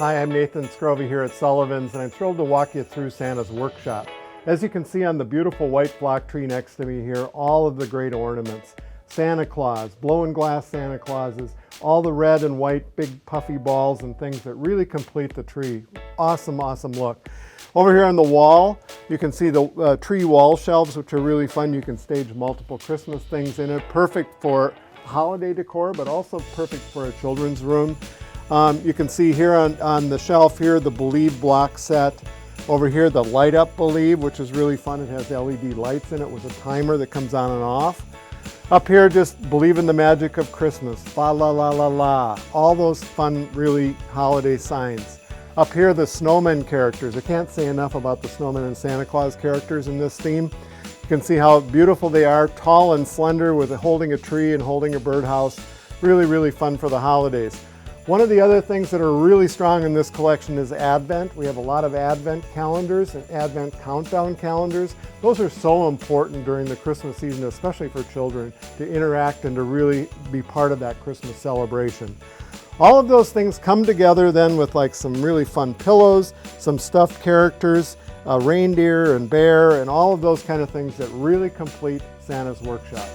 Hi, I'm Nathan Scrovey here at Sullivan's, and I'm thrilled to walk you through Santa's workshop. As you can see on the beautiful white block tree next to me here, all of the great ornaments. Santa Claus, blown glass Santa Clauses, all the red and white big puffy balls and things that really complete the tree. Awesome, awesome look. Over here on the wall, you can see the tree wall shelves, which are really fun. You can stage multiple Christmas things in it. Perfect for holiday decor, but also perfect for a children's room. You can see here on the shelf here, the Believe block set. Over here, the Light Up Believe, which is really fun. It has LED lights in it with a timer that comes on and off. Up here, just Believe in the Magic of Christmas, fa la la la la. All those fun, really holiday signs. Up here, the snowman characters. I can't say enough about the snowman and Santa Claus characters in this theme. You can see how beautiful they are, tall and slender with holding a tree and holding a birdhouse. Really, really fun for the holidays. One of the other things that are really strong in this collection is Advent. We have a lot of Advent calendars and Advent countdown calendars. Those are so important during the Christmas season, especially for children, to interact and to really be part of that Christmas celebration. All of those things come together then with like some really fun pillows, some stuffed characters, a reindeer and bear, and all of those kind of things that really complete Santa's workshop.